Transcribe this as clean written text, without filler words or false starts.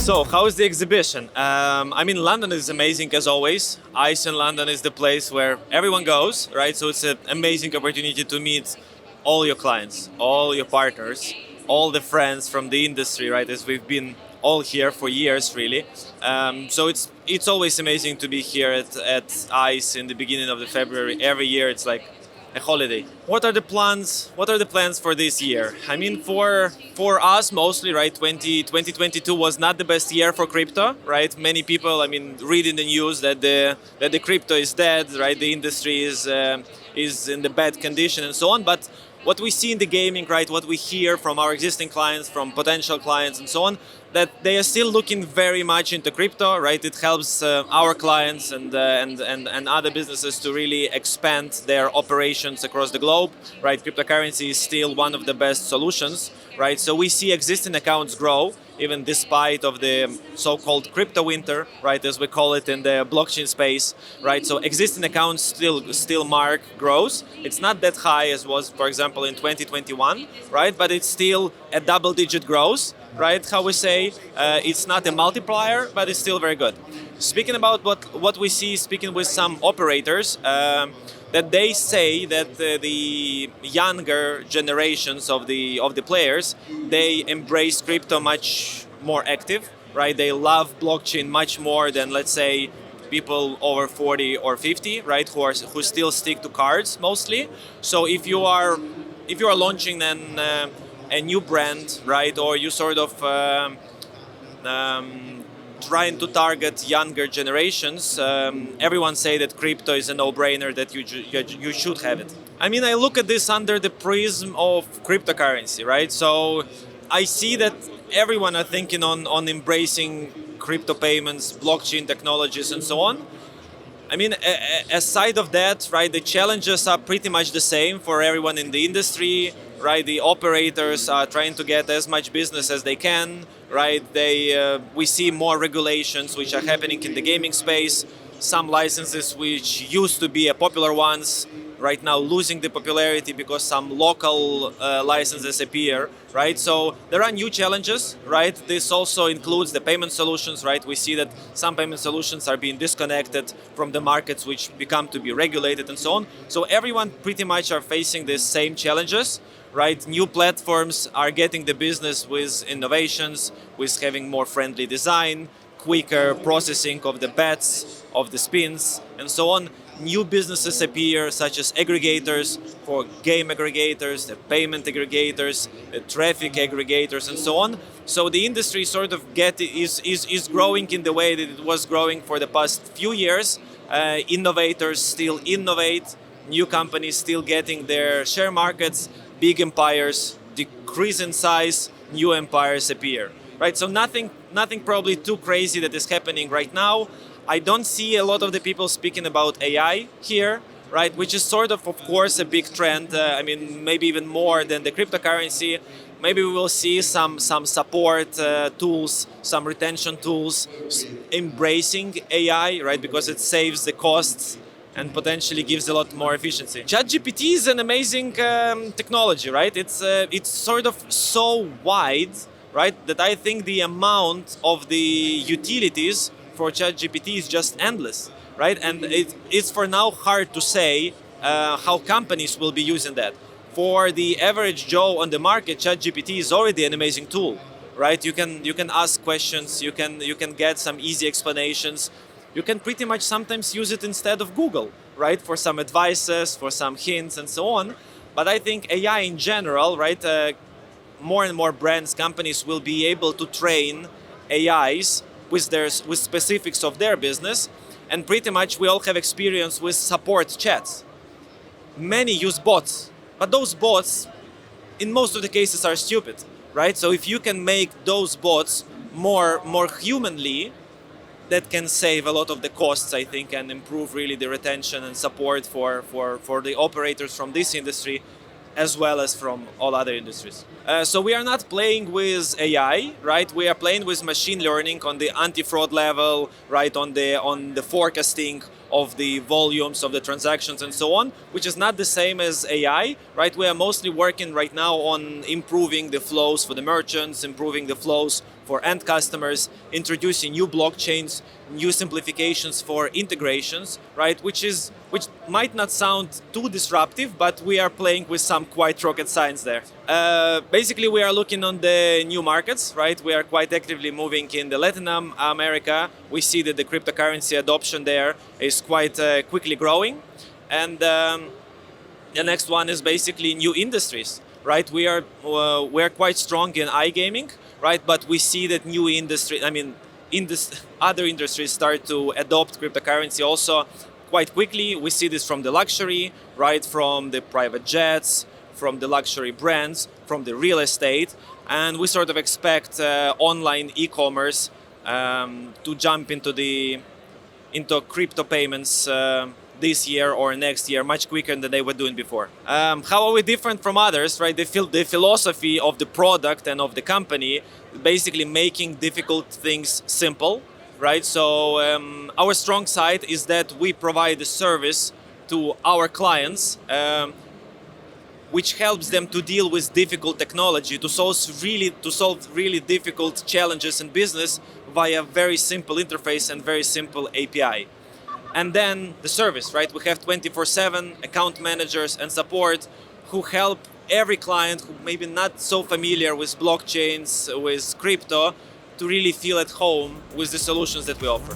So, how is the exhibition? London is amazing as always. ICE in London is the place where everyone goes, right? So it's an amazing opportunity to meet all your clients, all your partners, all the friends from the industry, right? As we've been all here for years, really. So it's always amazing to be here at ICE in the beginning of the February. Every year, it's like a holiday. What are the plans? What are the plans for this year? For us mostly, right? 2022 was not the best year for crypto, right? Many people, read in the news that the crypto is dead, right? The industry is in the bad condition and so on. But what we see in the gaming, right? What we hear from our existing clients, from potential clients, and so on, that they are still looking very much into crypto, right? It helps our clients and other businesses to really expand their operations across the globe, right? Cryptocurrency is still one of the best solutions, right? So we see existing accounts grow, even despite of the so-called crypto winter, right, as we call it in the blockchain space, right? So existing accounts still mark growth. It's not that high as was, for example, in 2021, right? But it's still a double-digit growth, right? How we say, it's not a multiplier, but it's still very good. Speaking about what we see, speaking with some operators, that they say that the younger generations of the players, they embrace crypto much more active, right? They love blockchain much more than, let's say, people over 40 or 50, right? Who still stick to cards mostly. So if you are launching then a new brand, right, or you sort of trying to target younger generations, everyone say that crypto is a no-brainer, that you should have it. I look at this under the prism of cryptocurrency, right? So I see that everyone are thinking on embracing crypto payments, blockchain technologies, and so on. Aside of that, right, the challenges are pretty much the same for everyone in the industry, right? The operators are trying to get as much business as they can, right? We see more regulations which are happening in the gaming space. Some licenses which used to be popular ones, right now losing the popularity because some local licenses appear, right? So there are new challenges, right? This also includes the payment solutions, right? We see that some payment solutions are being disconnected from the markets which become to be regulated and so on. So everyone pretty much are facing the same challenges, right? New platforms are getting the business with innovations, with having more friendly design, quicker processing of the bets, of the spins, and so on. New businesses appear, such as aggregators for game aggregators, the payment aggregators, the traffic aggregators, and so on. So the industry sort of is growing in the way that it was growing for the past few years. Innovators still innovate, new companies still getting their share markets, big empires decrease in size, new empires appear. Right, so nothing probably too crazy that is happening right now. I don't see a lot of the people speaking about AI here, right? Which is sort of course, a big trend. Maybe even more than the cryptocurrency. Maybe we will see some support tools, some retention tools embracing AI, right? Because it saves the costs and potentially gives a lot more efficiency. ChatGPT is an amazing technology, right? It's sort of so wide, right, that I think the amount of the utilities for ChatGPT is just endless, right? And it's for now hard to say how companies will be using that. For the average Joe on the market, ChatGPT is already an amazing tool, right? You can ask questions, you can get some easy explanations. You can pretty much sometimes use it instead of Google, right? For some advices, for some hints, and so on. But I think AI in general, right? More and more brands, companies will be able to train AIs with specifics of their business, and pretty much we all have experience with support chats. Many use bots, but those bots, in most of the cases, are stupid, right? So if you can make those bots more humanly, that can save a lot of the costs, I think, and improve really the retention and support for the operators from this industry, as well as from all other industries. So we are not playing with AI, right? We are playing with machine learning on the anti-fraud level, right? On the forecasting of the volumes of the transactions and so on, which is not the same as AI, right? We are mostly working right now on improving the flows for the merchants, improving the flows for end customers, introducing new blockchains, new simplifications for integrations, right? Which might not sound too disruptive, but we are playing with some quite rocket science there. Basically, we are looking on the new markets, right? We are quite actively moving in the Latin America. We see that the cryptocurrency adoption there is quite quickly growing, and the next one is basically new industries, right? We're quite strong in iGaming, right? But we see that new industry, other industries start to adopt cryptocurrency also quite quickly. We see this from the luxury, right? From the private jets, from the luxury brands, from the real estate, and we sort of expect online e-commerce to jump into crypto payments this year or next year much quicker than they were doing before. How are we different from others, right? The philosophy of the product and of the company, basically making difficult things simple, right? So our strong side is that we provide a service to our clients which helps them to deal with difficult technology, to solve really difficult challenges in business via very simple interface and very simple API. And then the service, right? We have 24/7 account managers and support who help every client who maybe not so familiar with blockchains, with crypto, to really feel at home with the solutions that we offer.